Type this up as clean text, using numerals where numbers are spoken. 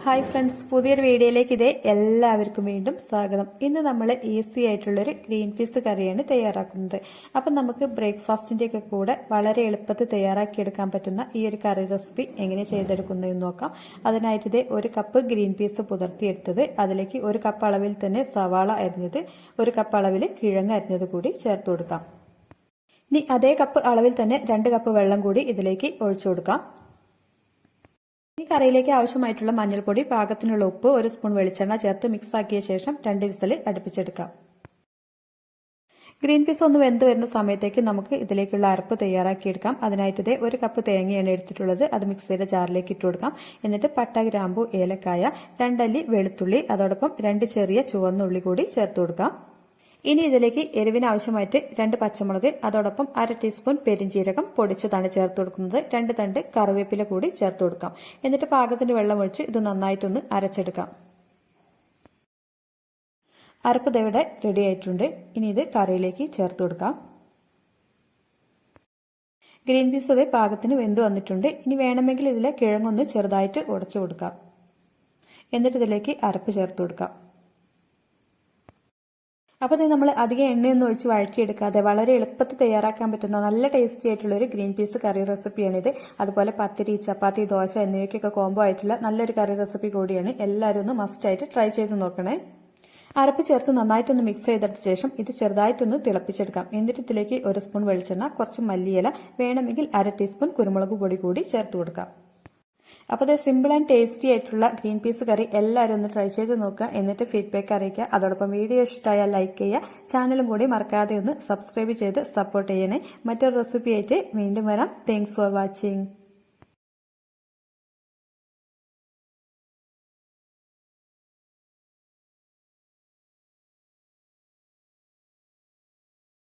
Hi friends, പുതിയൊരു വീഡിയോയിലേക്ക് എല്ലാവർക്കും വീണ്ടും സ്വാഗതം. ഇന്ന് നമ്മൾ ഈസി ആയിട്ടുള്ളൊരു ഗ്രീൻ പീസ് കറിയാണ് തയ്യാറാക്കുന്നത്. അപ്പം നമുക്ക് ബ്രേക്ക്ഫാസ്റ്റിൻ്റെ ഒക്കെ കൂടെ വളരെ എളുപ്പത്തിൽ തയ്യാറാക്കിയെടുക്കാൻ പറ്റുന്ന ഈ ഒരു കറി റെസിപ്പി എങ്ങനെ ചെയ്തെടുക്കുന്നതെന്ന് നോക്കാം. അതിനായിട്ട് ഒരു കപ്പ് ഗ്രീൻ പീസ് പുതിർത്തിയെടുത്തത്, അതിലേക്ക് ഒരു കപ്പ് അളവിൽ തന്നെ സവാള അരിഞ്ഞത്, ഒരു കപ്പ് അളവിൽ കിഴങ്ങ് അരിഞ്ഞത് കൂടി ചേർത്ത് കൊടുക്കാം. ഇനി അതേ കപ്പ് അളവിൽ തന്നെ 2 കപ്പ് വെള്ളം കൂടി ഇതിലേക്ക് ഒഴിച്ചു കൊടുക്കാം. ഈ കറിയിലേക്ക് ആവശ്യമായിട്ടുള്ള മഞ്ഞൾപ്പൊടി, പാകത്തിനുള്ള ഉപ്പ്, 1 സ്പൂൺ വെളിച്ചെണ്ണ ചേർത്ത് മിക്സ് ആക്കിയ ശേഷം 2 വിസിൽ അടുപ്പിച്ചെടുക്കാം. ഗ്രീൻ പീസ് ഒന്ന് വെന്ത് വരുന്ന സമയത്തേക്ക് നമുക്ക് ഇതിലേക്കുള്ള അരപ്പ് തയ്യാറാക്കിയെടുക്കാം. അതിനായിട്ട് 1 കപ്പ് തേങ്ങയാണ് എടുത്തിട്ടുള്ളത്. അത് മിക്സിയുടെ ജാറിലേക്ക് ഇട്ട് കൊടുക്കാം. എന്നിട്ട് പട്ട, ഗ്രാമ്പു, ഏലക്കായ, 2 അല്ലി വെളുത്തുള്ളി, അതോടൊപ്പം 2 ചെറിയ ചുവന്നുള്ളി കൂടി ചേർത്ത് കൊടുക്കാം. ഇനി ഇതിലേക്ക് എരിവിന് ആവശ്യമായിട്ട് 2 പച്ചമുളക്, അതോടൊപ്പം 1/2 ടീസ്പൂൺ പെരിഞ്ജീരകം പൊടിച്ചതാണ് ചേർത്ത് കൊടുക്കുന്നത്. 2 തണ്ട് കറിവേപ്പില കൂടി ചേർത്ത് കൊടുക്കാം. എന്നിട്ട് പാകത്തിന് വെള്ളം ഒഴിച്ച് ഇത് നന്നായിട്ടൊന്ന് അരച്ചെടുക്കാം. അരപ്പ് ഇവിടെ റെഡി ആയിട്ടുണ്ട്. ഇനി ഇത് കറിയിലേക്ക് ചേർത്ത് കൊടുക്കാം. ഗ്രീൻ പീസ് പാകത്തിന് വെന്ത് വന്നിട്ടുണ്ട്. ഇനി വേണമെങ്കിൽ ഇതിലെ കിഴങ്ങൊന്ന് ചെറുതായിട്ട് ഉടച്ചു കൊടുക്കാം. എന്നിട്ട് ഇതിലേക്ക് അരപ്പ് ചേർത്ത് കൊടുക്കാം. അപ്പോൾ നമ്മൾ അധികം എണ്ണയൊന്നും ഒഴിച്ച് വഴറ്റിയെടുക്കാതെ വളരെ എളുപ്പത്തിൽ തയ്യാറാക്കാൻ പറ്റുന്ന നല്ല ടേസ്റ്റി ആയിട്ടുള്ള ഒരു ഗ്രീൻ പീസ് കറി റെസിപ്പിയാണിത്. അതുപോലെ പത്തിരി, ചപ്പാത്തി, ദോശ എന്നിവയ്ക്കൊക്കെ കോംബോ ആയിട്ടുള്ള നല്ലൊരു കറി റെസിപ്പി കൂടിയാണ്. എല്ലാവരും ഒന്ന് മസ്റ്റായിട്ട് ട്രൈ ചെയ്ത് നോക്കണേ. അരപ്പ് ചേർത്ത് നന്നായിട്ടൊന്ന് മിക്സ് ചെയ്തെടുത്ത ശേഷം ഇത് ചെറുതായിട്ടൊന്ന് തിളപ്പിച്ചെടുക്കാം. എന്നിട്ട് ഇതിലേക്ക് 1 സ്പൂൺ വെളിച്ചെണ്ണ, കുറച്ച് മല്ലിയില, വേണമെങ്കിൽ 1/2 ടീസ്പൂൺ കുരുമുളക് പൊടി കൂടി ചേർത്ത് കൊടുക്കാം. അപ്പോൾ ഇത് സിമ്പിൾ ആൻഡ് ടേസ്റ്റി ആയിട്ടുള്ള ഗ്രീൻ പീസ് കറി എല്ലാവരും ഒന്ന് ട്രൈ ചെയ്ത് നോക്കുക. എന്നിട്ട് ഫീഡ്ബാക്ക് അറിയിക്കുക. അതോടൊപ്പം വീഡിയോ ഇഷ്ടമായാൽ ലൈക്ക് ചെയ്യുക. ചാനലും കൂടി മറക്കാതെ ഒന്ന് സബ്സ്ക്രൈബ് ചെയ്ത് സപ്പോർട്ട് ചെയ്യണേ. മറ്റൊരു റെസിപ്പി ആയിട്ട് വീണ്ടും വരാം. Thanks for watching.